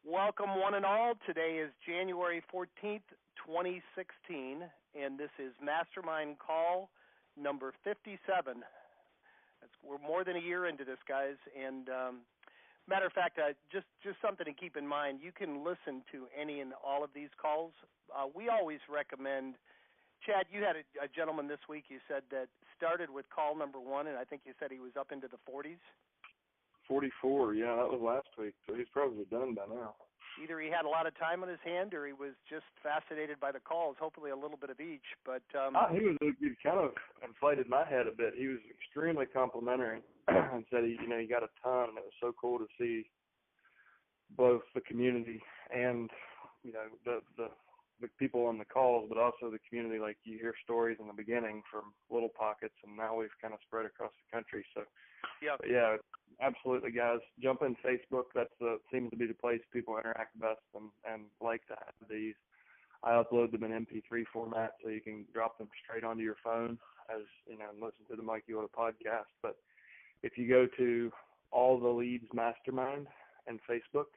Welcome, one and all. Today is January 14th, 2016, and this is Mastermind call number 57. We're more than a year into this, guys. And matter of fact, just something to keep in mind, you can listen to any and all of these calls. We always recommend, Chad, you had a gentleman this week, you said, that started with call number 1, and I think you said he was up into the 40s. 44, yeah, that was last week, so he's probably done by now. Either he had a lot of time on his hand or he was just fascinated by the calls, hopefully a little bit of each. But he kind of inflated my head a bit. He was extremely complimentary and said he got a ton, and it was so cool to see both the community and, the people on the calls, but also the community. Like, you hear stories in the beginning from little pockets, and now we've kind of spread across the country. So, yeah, absolutely, guys. Jump in Facebook. That seems to be the place people interact best and like to have these. I upload them in MP3 format so you can drop them straight onto your phone and listen to them like you would a podcast. But if you go to All the Leads Mastermind and Facebook,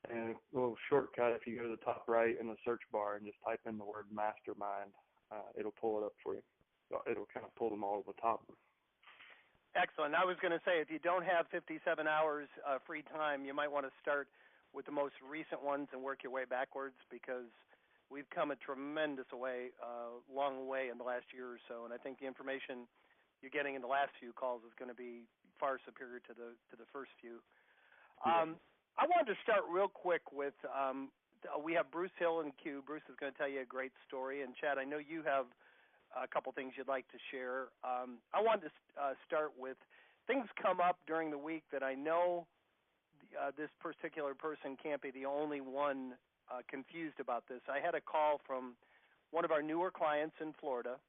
and a little shortcut, if you go to the top right in the search bar and just type in the word mastermind, it'll pull it up for you. So it'll kind of pull them all to the top. Excellent. I was going to say, if you don't have 57 hours free time, you might want to start with the most recent ones and work your way backwards, because we've come a tremendous long way in the last year or so, and I think the information you're getting in the last few calls is going to be far superior to the first few. I wanted to start real quick with, we have Bruce Hill in queue. Bruce is going to tell you a great story. And, Chad, I know you have a couple things you'd like to share. I wanted to start with things come up during the week that I know this particular person can't be the only one confused about this. I had a call from one of our newer clients in Florida.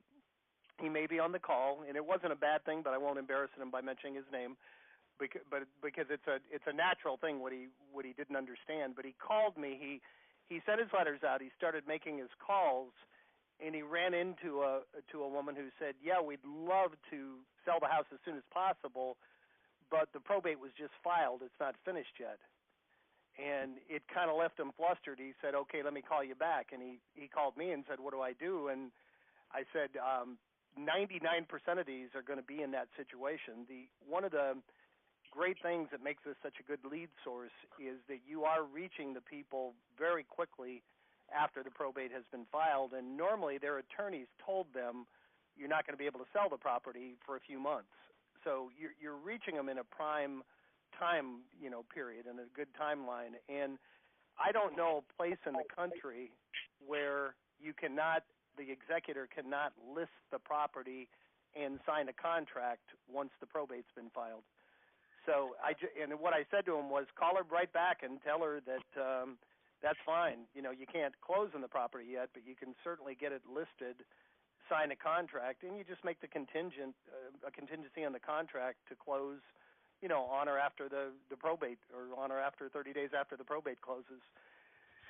He may be on the call, and it wasn't a bad thing, but I won't embarrass him by mentioning his name. Because it's a natural thing what he didn't understand. But he called me. He sent his letters out. He started making his calls, and he ran into a woman who said, "Yeah, we'd love to sell the house as soon as possible, but the probate was just filed. It's not finished yet." And it kind of left him flustered. He said, "Okay, let me call you back." And he called me and said, "What do I do?" And I said, 99% of these are going to be in that situation. One of the great things that makes this such a good lead source is that you are reaching the people very quickly after the probate has been filed, and normally their attorneys told them you're not going to be able to sell the property for a few months. So you're reaching them in a prime time, period, and a good timeline. And I don't know a place in the country where the executor cannot list the property and sign a contract once the probate's been filed. So what I said to him was, call her right back and tell her that that's fine. You can't close on the property yet, but you can certainly get it listed, sign a contract, and you just make the contingency on the contract to close, on or after the probate, or on or after 30 days after the probate closes.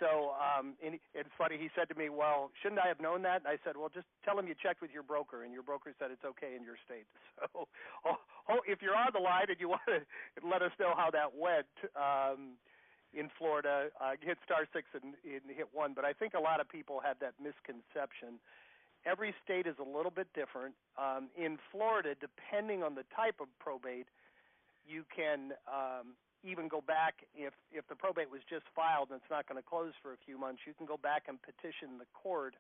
So and it's funny, he said to me, "Well, shouldn't I have known that?" And I said, "Well, just tell him you checked with your broker, and your broker said it's okay in your state." So if you're on the line and you want to let us know how that went in Florida, hit *6 and hit 1. But I think a lot of people have that misconception. Every state is a little bit different. In Florida, depending on the type of probate, you can even go back if the probate was just filed and it's not going to close for a few months. You can go back and petition the court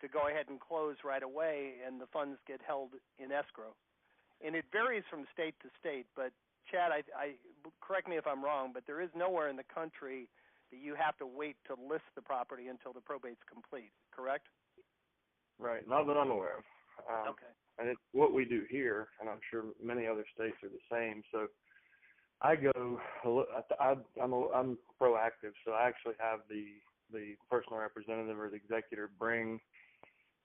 to go ahead and close right away, and the funds get held in escrow. And it varies from state to state. But Chad, I correct me if I'm wrong, but there is nowhere in the country that you have to wait to list the property until the probate's complete. Correct? Right. Not that I'm aware of. Okay. And it's what we do here, and I'm sure many other states are the same. So I'm proactive, so I actually have the personal representative or the executor bring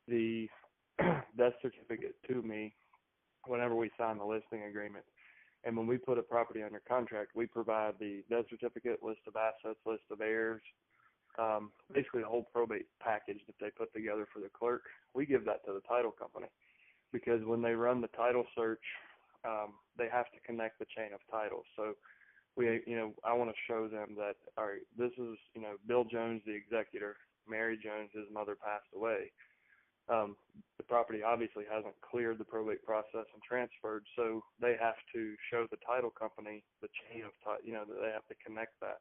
the death certificate to me whenever we sign the listing agreement. And when we put a property under contract, we provide the death certificate, list of assets, list of heirs, basically the whole probate package that they put together for the clerk. We give that to the title company, because when they run the title search, they have to connect the chain of title. So I want to show them that, all right, this is, Bill Jones, the executor. Mary Jones, his mother, passed away. The property obviously hasn't cleared the probate process and transferred, so they have to show the title company the chain of that they have to connect that.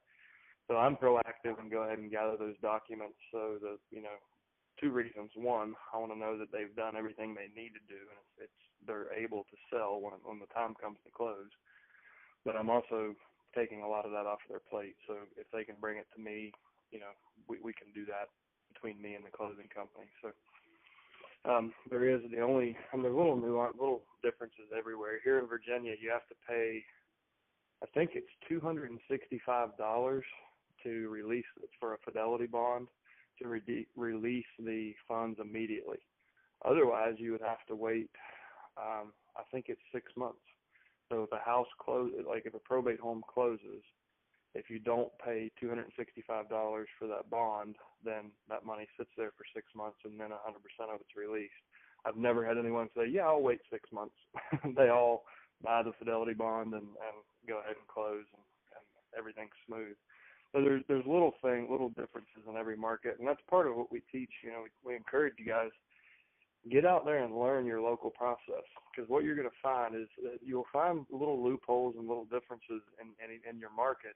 So I'm proactive and go ahead and gather those documents. So the, two reasons. One, I want to know that they've done everything they need to do, and they're able to sell when the time comes to close. But I'm also taking a lot of that off their plate. So if they can bring it to me, we can do that between me and the closing company. So there's little differences everywhere. Here in Virginia, you have to pay, I think it's $265 to release it for a fidelity bond to release the funds immediately. Otherwise, you would have to wait, I think it's 6 months. So if a house closes, like if a probate home closes, if you don't pay $265 for that bond, then that money sits there for 6 months and then 100% of it's released. I've never had anyone say, yeah, I'll wait 6 months. They all buy the fidelity bond and go ahead and close, and everything's smooth. So there's little differences in every market, and that's part of what we teach. We encourage you guys, get out there and learn your local process, because what you're going to find is that you'll find little loopholes and little differences in your market,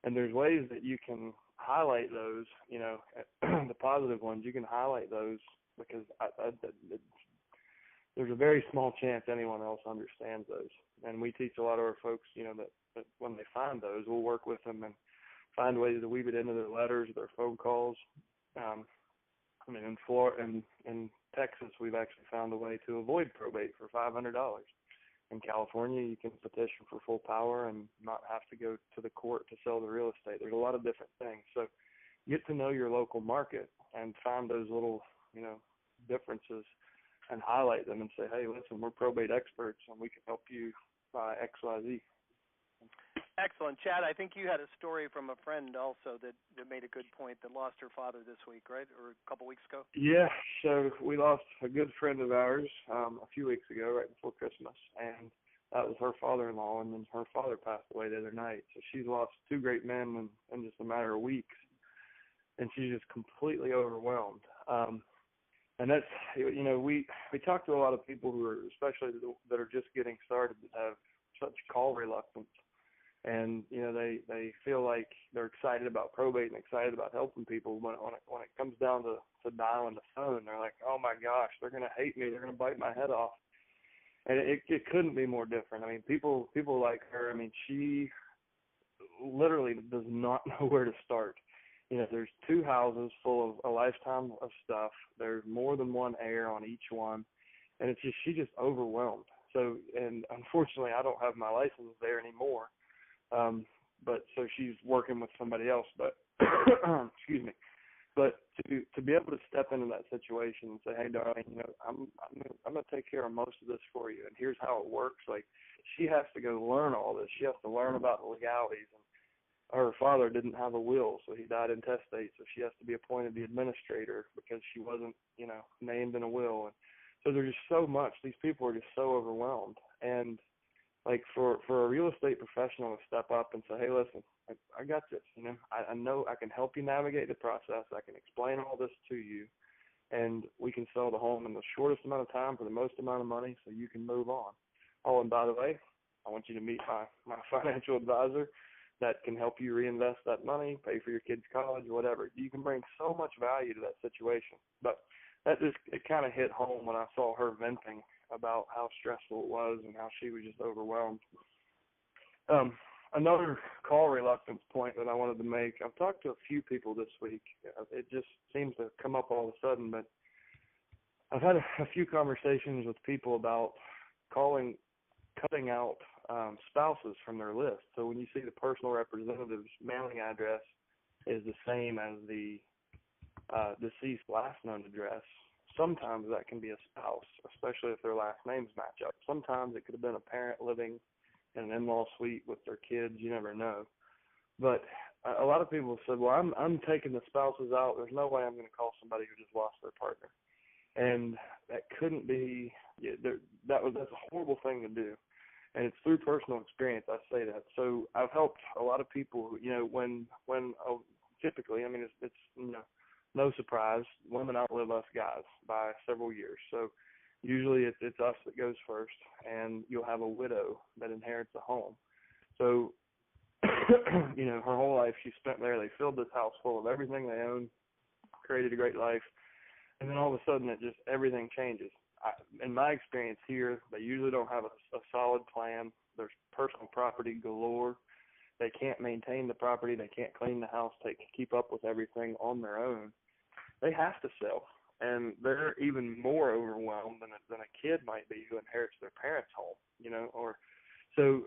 and there's ways that you can highlight those, the positive ones. You can highlight those because there's a very small chance anyone else understands those, and we teach a lot of our folks, that when they find those, we'll work with them and find ways to weave it into their letters, their phone calls. In Florida and in Texas, we've actually found a way to avoid probate for $500. In California, you can petition for full power and not have to go to the court to sell the real estate. There's a lot of different things. So get to know your local market and find those little, differences and highlight them and say, hey, listen, we're probate experts and we can help you by X, Y, Z. Excellent. Chad, I think you had a story from a friend also that made a good point, that lost her father this week, right, or a couple weeks ago? Yeah, so we lost a good friend of ours a few weeks ago, right before Christmas, and that was her father-in-law, and then her father passed away the other night. So she's lost two great men in just a matter of weeks, and she's just completely overwhelmed. And that's, we talk to a lot of people who are, especially that are just getting started, that have such call reluctance. And, they feel like they're excited about probate and excited about helping people. When it comes down to dialing the phone, they're like, oh, my gosh, they're going to hate me. They're going to bite my head off. And it couldn't be more different. I mean, people like her, she literally does not know where to start. There's two houses full of a lifetime of stuff. There's more than one heir on each one. And she's just overwhelmed. So, and unfortunately, I don't have my license there anymore. But so she's working with somebody else, but excuse me. But to be able to step into that situation and say, hey, darling, I'm going to take care of most of this for you, and here's how it works. Like, she has to go learn all this. She has to learn about the legalities. And her father didn't have a will, so he died intestate, so she has to be appointed the administrator because she wasn't, named in a will. And so there's just so much. These people are just so overwhelmed. And like for a real estate professional to step up and say, hey, listen, I got this, I know I can help you navigate the process. I can explain all this to you, and we can sell the home in the shortest amount of time for the most amount of money so you can move on. Oh, and by the way, I want you to meet my financial advisor that can help you reinvest that money, pay for your kids' college, whatever. You can bring so much value to that situation. But it kind of hit home when I saw her venting about how stressful it was and how she was just overwhelmed. Another call reluctance point that I wanted to make, I've talked to a few people this week. It just seems to come up all of a sudden, but I've had a few conversations with people about cutting out spouses from their list. So when you see the personal representative's mailing address is the same as the deceased last known address, sometimes that can be a spouse, especially if their last names match up. Sometimes it could have been a parent living in an in-law suite with their kids. You never know. But a lot of people have said, well, I'm taking the spouses out. There's no way I'm going to call somebody who just lost their partner. And that couldn't be, that's a horrible thing to do. And it's through personal experience I say that. So I've helped a lot of people, when typically, I mean, it's no surprise, women outlive us guys by several years. So usually it's us that goes first, and you'll have a widow that inherits a home. So, her whole life she spent there. They filled this house full of everything they own, created a great life, and then all of a sudden everything changes. In my experience here, they usually don't have a solid plan. There's personal property galore. They can't maintain the property. They can't clean the house, keep up with everything on their own. They have to sell, and they're even more overwhelmed than a kid might be who inherits their parents' home, so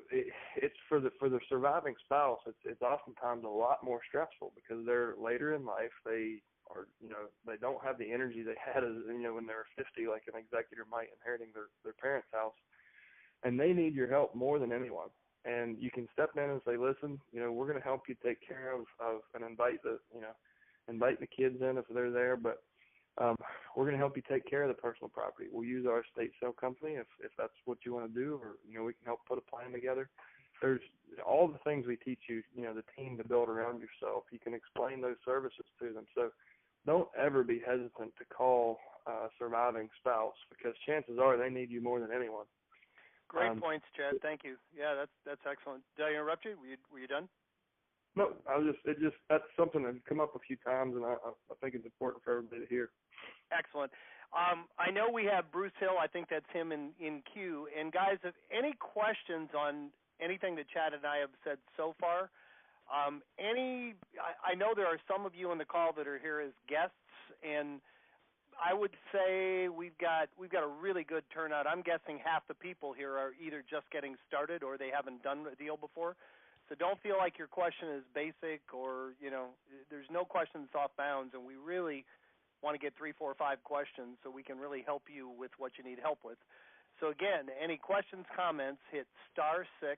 it's for the surviving spouse. It's oftentimes a lot more stressful because they're later in life. They are, they don't have the energy they had as when they were 50, like an executor might inheriting their parents' house, and they need your help more than anyone. And you can step in and say, listen, we're going to help you take care of and invite the kids in if they're there, but we're going to help you take care of the personal property. We'll use our estate sale company if that's what you want to do, or we can help put a plan together. There's all the things we teach you, the team to build around yourself. You can explain those services to them. So don't ever be hesitant to call a surviving spouse, because chances are they need you more than anyone. Great points, Chad. Thank you. Yeah, that's excellent. Did I interrupt you? Were you done? No, that's something that's come up a few times, and I think it's important for everybody to hear. Excellent. I know we have Bruce Hill. I think that's him in queue. And guys, if any questions on anything that Chad and I have said so far, I know there are some of you on the call that are here as guests, and I would say we've got a really good turnout. I'm guessing half the people here are either just getting started or they haven't done a deal before. So don't feel like your question is basic or, there's no questions off bounds, and we really want to get 3, 4, 5 questions so we can really help you with what you need help with. So again, any questions, comments, hit *6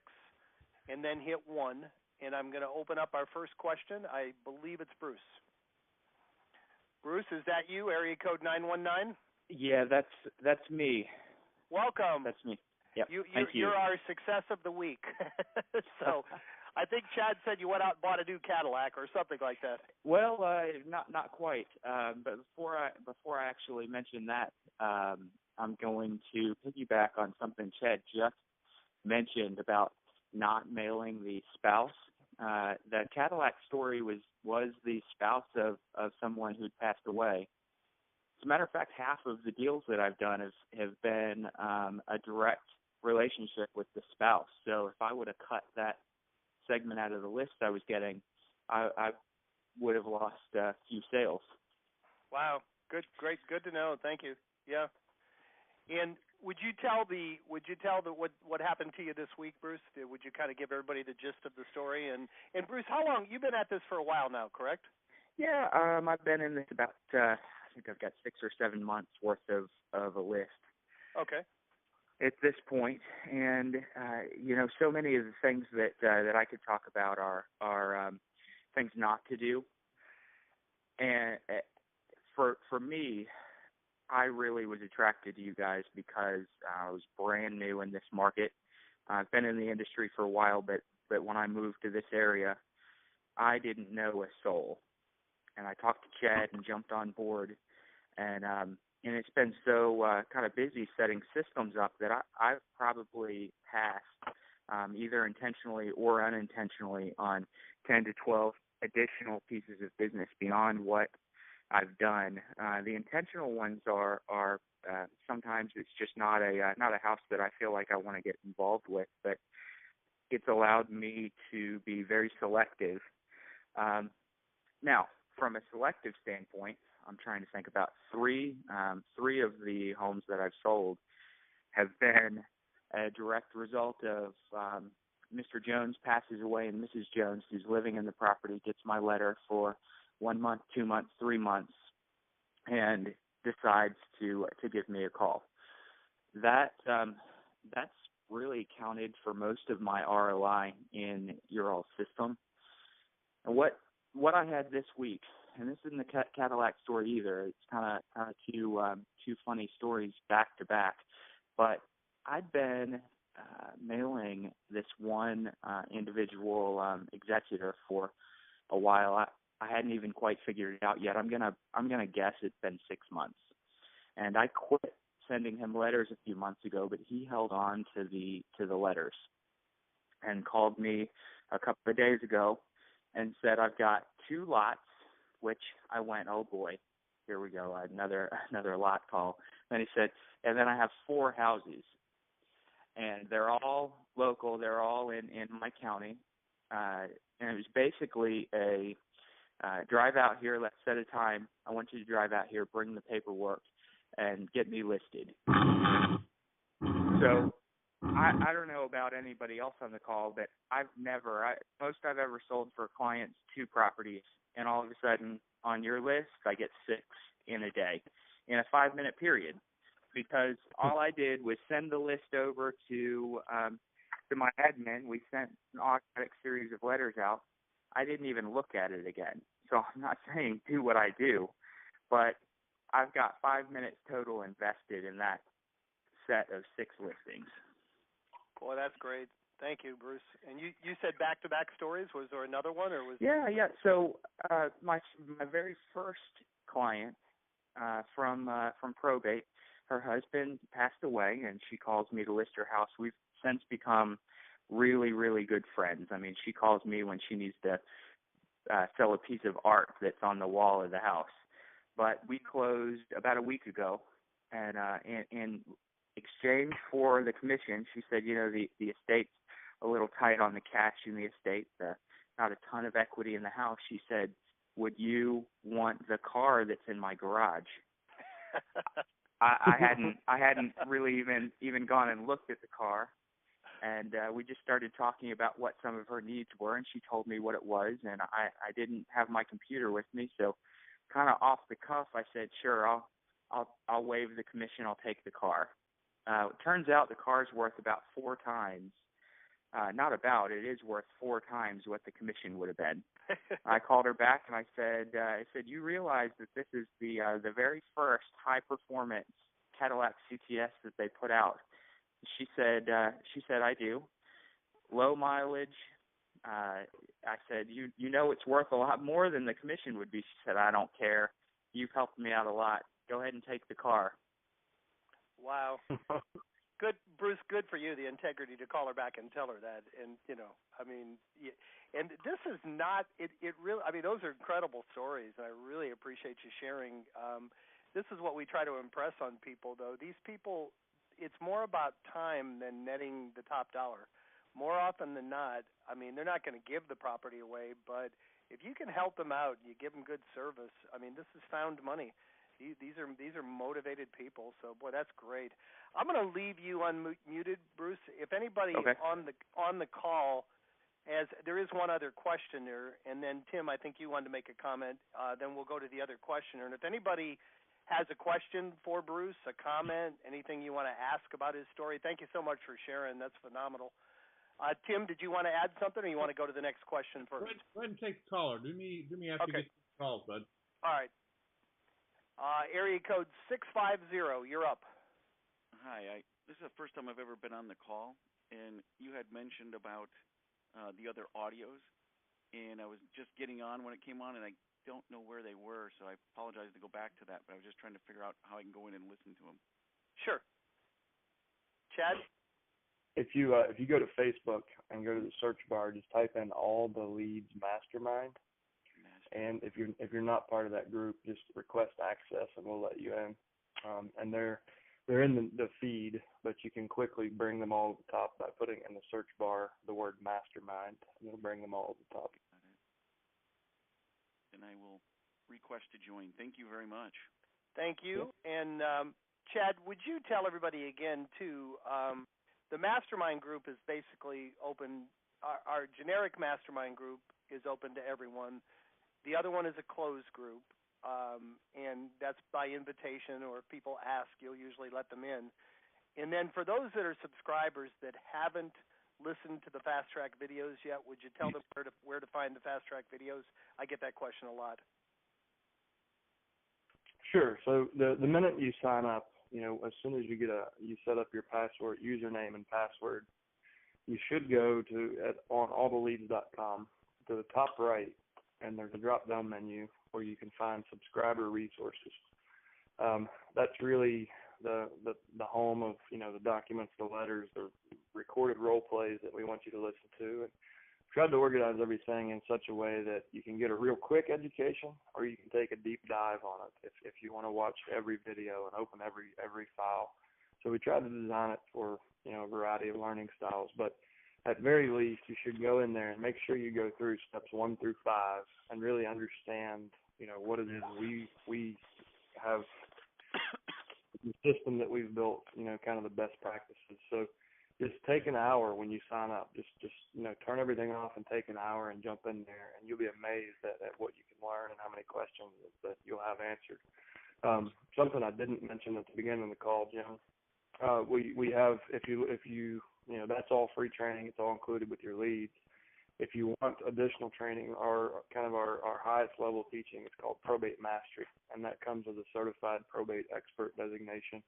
and then hit 1. And I'm going to open up our first question. I believe it's Bruce. Bruce, is that you? Area code 919? Yeah, that's me. Welcome. That's me. Yep. Thank you. You're our success of the week. So I think Chad said you went out and bought a new Cadillac or something like that. Well, not quite. But before I actually mention that, I'm going to piggyback on something Chad just mentioned about not mailing the spouse. The Cadillac story was the spouse of someone who'd passed away. As a matter of fact, half of the deals that I've done have been a direct relationship with the spouse. So if I would have cut that segment out of the list I was getting, I would have lost a few sales. Wow, good to know. Thank you. Yeah. And would you tell what happened to you this week, Bruce? Would you kind of give everybody the gist of the story? And Bruce, how long you've been at this for a while now, correct? Yeah, I've been in this about I think I've got 6 or 7 months worth of a list. Okay. At this point, and so many of the things that I could talk about are things not to do. And for me, I really was attracted to you guys because I was brand new in this market. I've been in the industry for a while, but when I moved to this area, I didn't know a soul. And I talked to Chad and jumped on board, and it's been so kind of busy setting systems up that I've probably passed, either intentionally or unintentionally, on 10 to 12 additional pieces of business beyond what I've done. The intentional ones are sometimes it's just not a house that I feel like I want to get involved with, but it's allowed me to be very selective. Now, from a selective standpoint, I'm trying to think about three of the homes that I've sold have been a direct result of Mr. Jones passes away and Mrs. Jones, who's living in the property, gets my letter for 1 month, 2 months, 3 months, and decides to give me a call. That's really counted for most of my ROI in your all system. And what I had this week, and this isn't a Cadillac story either. It's kind of two funny stories back to back. But I'd been mailing this one individual executor for a while. I hadn't even quite figured it out yet. I'm gonna guess it's been 6 months. And I quit sending him letters a few months ago, but he held on to the letters and called me a couple of days ago and said, I've got 2 lots, which I went, oh boy, here we go, another lot call. Then he said, and then I have 4 houses, and they're all local. They're all in my county, and it was basically a drive out here. Let's set a time. I want you to drive out here, bring the paperwork, and get me listed. So I don't know about anybody else on the call, but most I've ever sold for clients 2 properties, and all of a sudden on your list I get 6 in a day in a 5-minute period, because all I did was send the list over to my admin. We sent an automatic series of letters out. I didn't even look at it again. So I'm not saying do what I do, but I've got 5 minutes total invested in that set of 6 listings. Boy, that's great. Thank you, Bruce. And you said back-to-back stories. Was there another one, or was? Yeah. So my very first client from Probate, her husband passed away, and she calls me to list her house. We've since become really, really good friends. I mean, she calls me when she needs to sell a piece of art that's on the wall of the house. But we closed about a week ago, and in exchange for the commission, she said, the estate's a little tight on the cash in the estate, not a ton of equity in the house. She said, would you want the car that's in my garage? I hadn't really even gone and looked at the car, and we just started talking about what some of her needs were, and she told me what it was, and I didn't have my computer with me, so kind of off the cuff, I said, sure, I'll waive the commission, I'll take the car. It turns out the car's worth about 4 times. It is worth 4 times what the commission would have been. I called her back and I said, you realize that this is the very first high performance Cadillac CTS that they put out. She said, I do. Low mileage. I said, you know it's worth a lot more than the commission would be. She said, I don't care. You've helped me out a lot. Go ahead and take the car. Wow. Good, Bruce, good for you, the integrity to call her back and tell her that. And, and this is not, it really, those are incredible stories. I really appreciate you sharing. This is what we try to impress on people, though. These people, it's more about time than netting the top dollar. More often than not, they're not going to give the property away, but if you can help them out, you give them good service, this is found money. These are motivated people, so boy, that's great. I'm going to leave you unmuted, Bruce. If anybody on the call there is one other questioner, and then Tim, I think you wanted to make a comment. Then we'll go to the other questioner. And if anybody has a question for Bruce, a comment, anything you want to ask about his story, thank you so much for sharing. That's phenomenal. Tim, did you want to add something, or you want to go to the next question first? Go ahead and take the caller. Do me after you get the calls, bud. All right. Area code 650, you're up. Hi, this is the first time I've ever been on the call, and you had mentioned about the other audios, and I was just getting on when it came on, and I don't know where they were, so I apologize to go back to that, but I was just trying to figure out how I can go in and listen to them. Sure. Chad? If you go to Facebook and go to the search bar, just type in All the Leads Mastermind. And if you're not part of that group, just request access and we'll let you in. And they're in the feed, but you can quickly bring them all to the top by putting in the search bar the word mastermind, and it'll bring them all to the top. And I will request to join. Thank you very much. Thank you. Yeah. And Chad, would you tell everybody again, too, the mastermind group is basically open. Our generic mastermind group is open to everyone. The other one is a closed group, and that's by invitation, or if people ask, you'll usually let them in. And then for those that are subscribers that haven't listened to the Fast Track videos yet, would you tell them where to find the Fast Track videos? I get that question a lot. Sure. So the minute you sign up as soon as you set up your password, username and password, you should go on alltheleads.com to the top right, and there's a drop-down menu where you can find subscriber resources. That's really the home of, the documents, the letters, the recorded role plays that we want you to listen to. And tried to organize everything in such a way that you can get a real quick education, or you can take a deep dive on it if you want to watch every video and open every file. So we tried to design it for, a variety of learning styles. But at very least, you should go in there and make sure you go through steps 1 through 5 and really understand, what it is we have, the system that we've built, kind of the best practices. So just take an hour when you sign up. Just turn everything off and take an hour and jump in there, and you'll be amazed at what you can learn and how many questions that you'll have answered. Something I didn't mention at the beginning of the call, Jim, we have, if you that's all free training. It's all included with your leads. If you want additional training, our highest level teaching is called Probate Mastery, and that comes with a certified probate expert designation.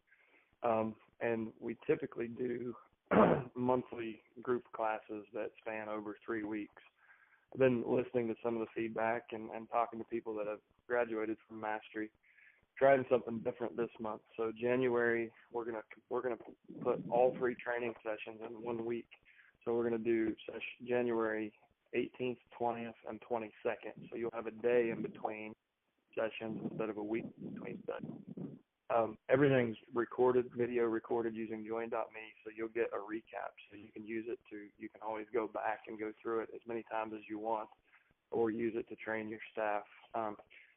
And we typically do monthly group classes that span over 3 weeks. I've been listening to some of the feedback and talking to people that have graduated from Mastery, trying something different this month. So January, we're gonna put all 3 training sessions in 1 week. So we're gonna do January 18th, 20th, and 22nd. So you'll have a day in between sessions instead of a week between sessions. Everything's recorded, video recorded using Join.me, so you'll get a recap. So you can use it you can always go back and go through it as many times as you want, or use it to train your staff.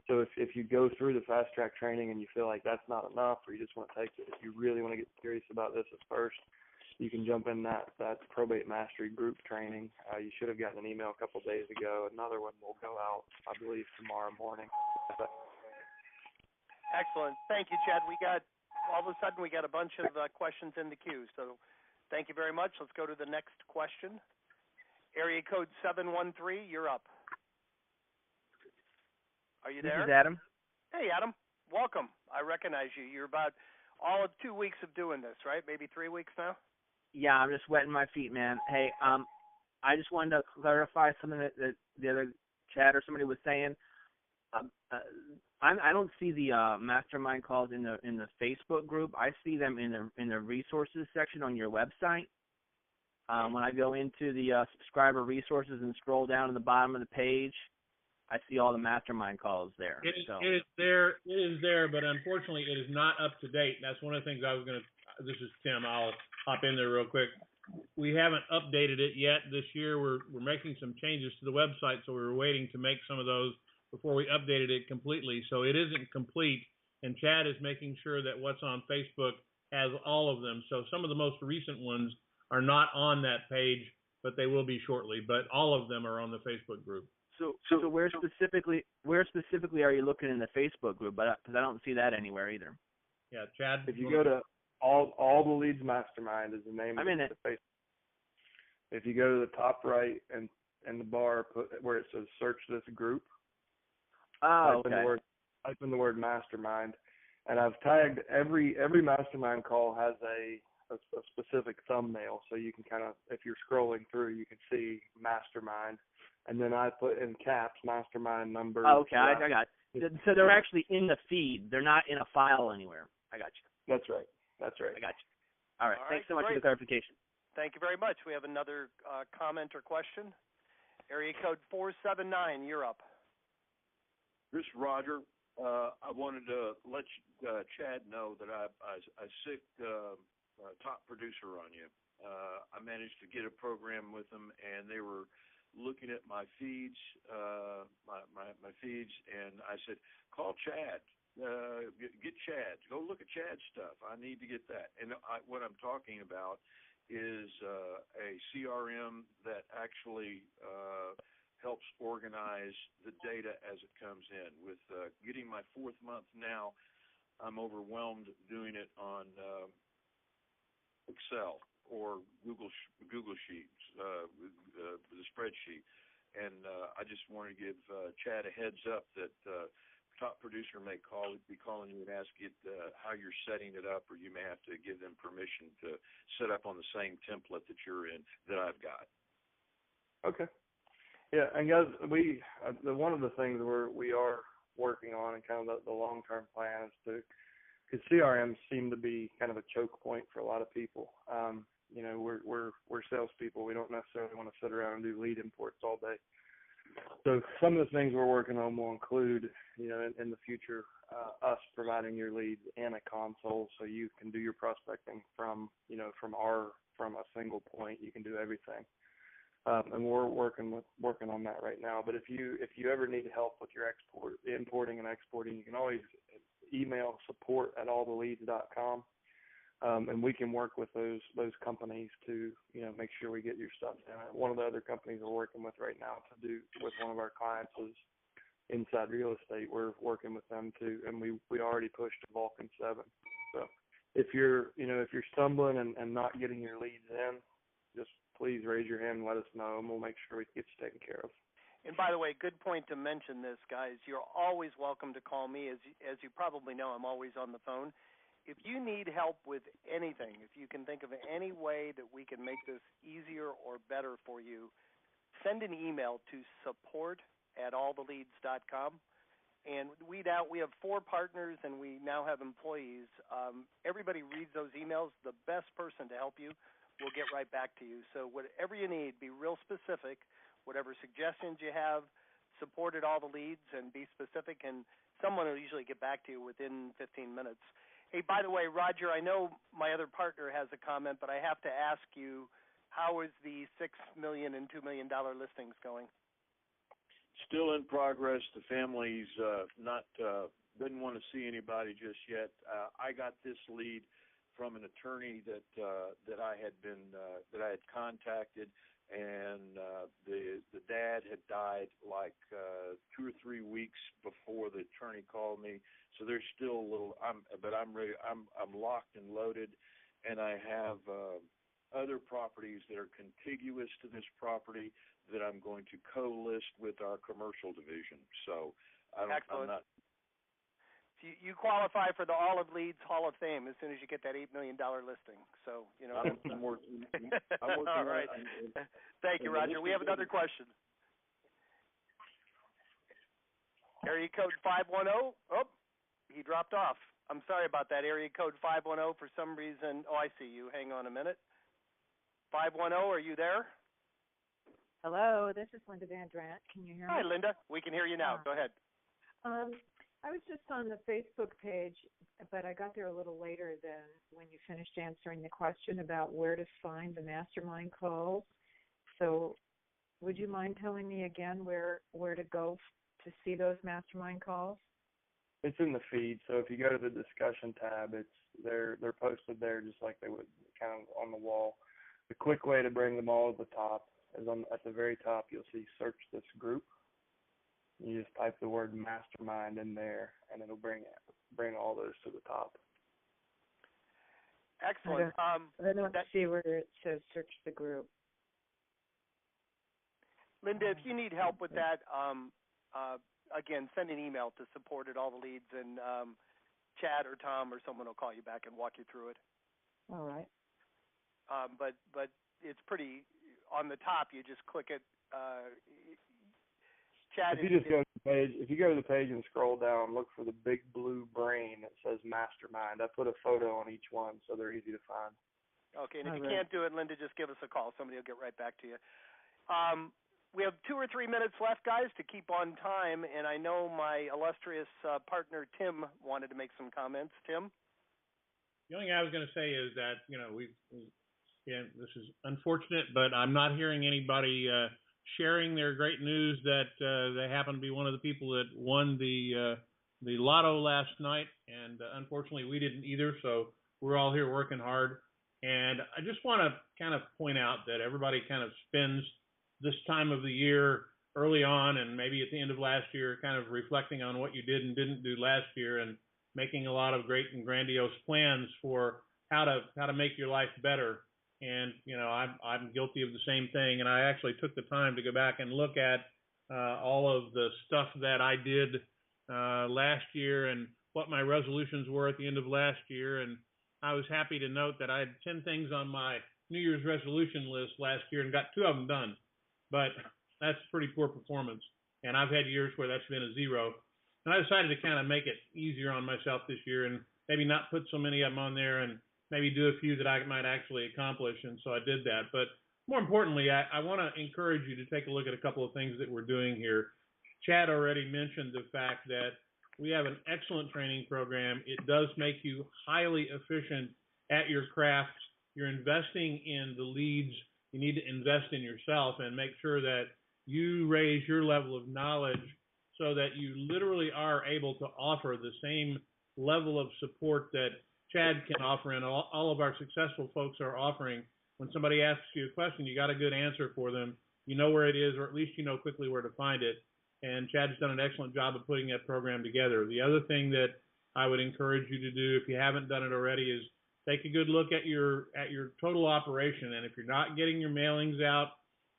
So if you go through the fast track training and you feel like that's not enough, or you just want to take it, if you really want to get serious about this at first, you can jump in that Probate Mastery group training. You should have gotten an email a couple of days ago. Another one will go out, I believe, tomorrow morning. Excellent. Thank you, Chad. All of a sudden we got a bunch of questions in the queue. So thank you very much. Let's go to the next question. Area code 713, you're up. Are you there? This is Adam. Hey, Adam. Welcome. I recognize you. You're about all of 2 weeks of doing this, right? Maybe 3 weeks now? Yeah, I'm just wetting my feet, man. Hey, I just wanted to clarify something that the other chat or somebody was saying. I don't see the mastermind calls in the Facebook group. I see them in the resources section on your website. When I go into the subscriber resources and scroll down to the bottom of the page, I see all the mastermind calls there. It is there, but unfortunately it is not up to date. That's one of the things I was going to. This is Tim. I'll hop in there real quick. We haven't updated it yet this year. We're making some changes to the website, so we were waiting to make some of those before we updated it completely. So it isn't complete, and Chad is making sure that what's on Facebook has all of them. So some of the most recent ones are not on that page, but they will be shortly. But all of them are on the Facebook group. So where specifically are you looking in the Facebook group? But because I don't see that anywhere either. Yeah, Chad. If you go to all the Leads Mastermind is the name of the Facebook. If you go to the top right and in the bar where it says search this group, type in the word Mastermind, and I've tagged every Mastermind call has a specific thumbnail, so you can kind of, if you're scrolling through, you can see Mastermind. And then I put in caps Mastermind number. Oh, okay, I got it. So they're actually in the feed. They're not in a file anywhere. I got you. That's right. I got you. All right. Thanks so much for the clarification. Thank you very much. We have another comment or question. Area code 479, you're up. This is Roger. I wanted to let Chad know that I sicked top producer on you. I managed to get a program with them, and they were looking at my feeds, my feeds, and I said, call Chad. Get Chad. Go look at Chad's stuff. I need to get that. And what I'm talking about is a CRM that actually helps organize the data as it comes in. With getting my 4th month now, I'm overwhelmed doing it on Excel or Google Sheets, the spreadsheet. And I just want to give Chad a heads up that top producer may be calling you and ask you how you're setting it up, or you may have to give them permission to set up on the same template that you're in that I've got. Okay. Yeah, and guys, one of the things we are working on, and kind of the long-term plan, is because CRMs seem to be kind of a choke point for a lot of people. You know, we're salespeople. We don't necessarily want to sit around and do lead imports all day. So some of the things we're working on will include, you know, in the future, us providing your leads in a console, so you can do your prospecting from a single point. You can do everything. And we're working on that right now. But if you ever need help with your importing and exporting, you can always email support@alltheleads.com, and we can work with those companies to, you know, make sure we get your stuff in. One of the other companies we're working with right now to do with one of our clients is Inside Real Estate. We're working with them too, and we already pushed to Vulcan 7. So if you're stumbling and not getting your leads in, just please raise your hand and let us know, and we'll make sure we get you taken care of. And by the way, good point to mention this, guys. You're always welcome to call me. As you probably know, I'm always on the phone. If you need help with anything, if you can think of any way that we can make this easier or better for you, send an email to support@alltheleads.com. And we have 4 partners, and we now have employees. Everybody reads those emails. The best person to help you will get right back to you. So whatever you need, be real specific. Whatever suggestions you have, support at all the leads, and be specific, and someone will usually get back to you within 15 minutes. Hey, by the way, Roger, I know my other partner has a comment, but I have to ask you, how is the $6 million and $2 million listings going? Still in progress. The family's didn't want to see anybody just yet. I got this lead from an attorney that I had contacted, and the dad had died like 2 or 3 weeks before the attorney called me. So there's still a little. I'm ready. I'm locked and loaded, and I have other properties that are contiguous to this property that I'm going to co-list with our commercial division. So Excellent. You qualify for the Olive Leads Hall of Fame as soon as you get that $8 million listing. So, you know. I'm working All right. Thank you, Roger. We have another question. Area code 510. Oh, he dropped off. I'm sorry about that. Area code 510 for some reason. Oh, I see you. Hang on a minute. 510, are you there? Hello, this is Linda Van Drant. Can you hear me? Hi, Linda. We can hear you now. Go ahead. I was just on the Facebook page, but I got there a little later than when you finished answering the question about where to find the mastermind calls. So would you mind telling me again where to go to see those mastermind calls? It's in the feed. So if you go to the discussion tab, they're posted there just like they would kind of on the wall. The quick way to bring them all to the top is at the very top. You'll see search this group. You just type the word mastermind in there, and it'll bring all those to the top. Excellent. I don't see where it says search the group. Linda, if you need help with that, again, send an email to support@alltheleads, and Chad or Tom or someone will call you back and walk you through it. All right. But it's pretty on the top. You just click it. Chad, if you go to the page and scroll down, look for the big blue brain that says Mastermind. I put a photo on each one, so they're easy to find. Okay, and if you can't do it, Linda, just give us a call. Somebody will get right back to you. We have 2 or 3 minutes left, guys, to keep on time, and I know my illustrious partner, Tim, wanted to make some comments. Tim? The only thing I was going to say is that, you know, this is unfortunate, but I'm not hearing anybody sharing their great news that they happen to be one of the people that won the lotto last night, and unfortunately we didn't either, so we're all here working hard. And I just want to kind of point out that everybody kind of spends this time of the year early on and maybe at the end of last year kind of reflecting on what you did and didn't do last year and making a lot of great and grandiose plans for how to make your life better. And, you know, I'm guilty of the same thing. And I actually took the time to go back and look at all of the stuff that I did last year and what my resolutions were at the end of last year. And I was happy to note that I had 10 things on my New Year's resolution list last year and got 2 of them done. But that's pretty poor performance. And I've had years where that's been a 0. And I decided to kind of make it easier on myself this year and maybe not put so many of them on there and maybe do a few that I might actually accomplish. And so I did that. But more importantly, I want to encourage you to take a look at a couple of things that we're doing here. Chad already mentioned the fact that we have an excellent training program. It does make you highly efficient at your craft. You're investing in the leads. You need to invest in yourself and make sure that you raise your level of knowledge so that you literally are able to offer the same level of support that Chad can offer and all of our successful folks are offering. When somebody asks you a question, you got a good answer for them. You know where it is, or at least you know quickly where to find it. And Chad's done an excellent job of putting that program together. The other thing that I would encourage you to do, if you haven't done it already, is take a good look at your total operation. And if you're not getting your mailings out,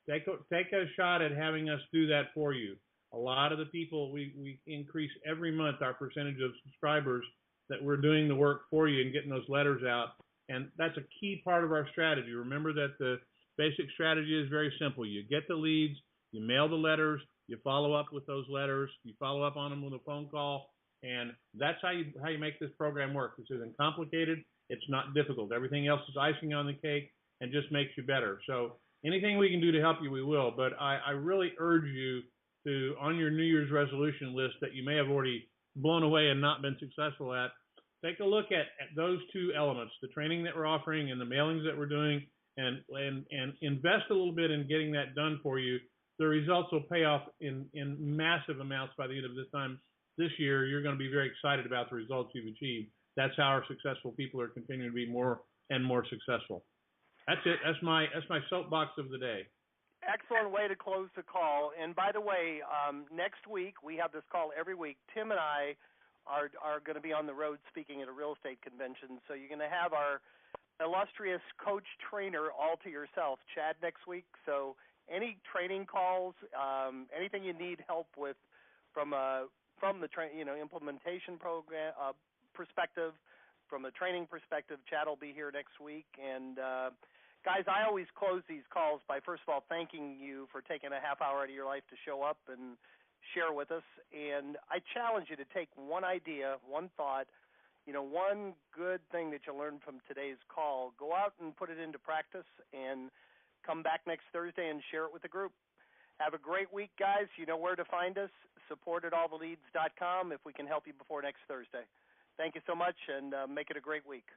take a shot at having us do that for you. A lot of the people, we increase every month our percentage of subscribers that we're doing the work for you and getting those letters out. And that's a key part of our strategy. Remember that the basic strategy is very simple. You get the leads, you mail the letters, you follow up with those letters, you follow up on them with a phone call, and that's how you make this program work. This isn't complicated. It's not difficult. Everything else is icing on the cake and just makes you better. So anything we can do to help you, we will. But I really urge you to, on your New Year's resolution list that you may have already blown away and not been successful at, take a look at those 2 elements, the training that we're offering and the mailings that we're doing, and invest a little bit in getting that done for you. The results will pay off in massive amounts by the end of this year. You're going to be very excited about the results you've achieved. That's how our successful people are continuing to be more and more successful. That's it. That's my soapbox of the day. Excellent way to close the call. And by the way, next week, we have this call every week. Tim and I are going to be on the road speaking at a real estate convention. So you're going to have our illustrious coach trainer all to yourself, Chad, next week. So any training calls, anything you need help with from the implementation program perspective, from a training perspective, Chad will be here next week. And guys, I always close these calls by first of all thanking you for taking a half hour out of your life to show up and share with us. And I challenge you to take one idea, one thought, one good thing that you learned from today's call, go out and put it into practice and come back next Thursday and share it with the group. Have a great week, guys. You know where to find us, support@alltheleads.com if we can help you before next Thursday. Thank you so much, and make it a great week.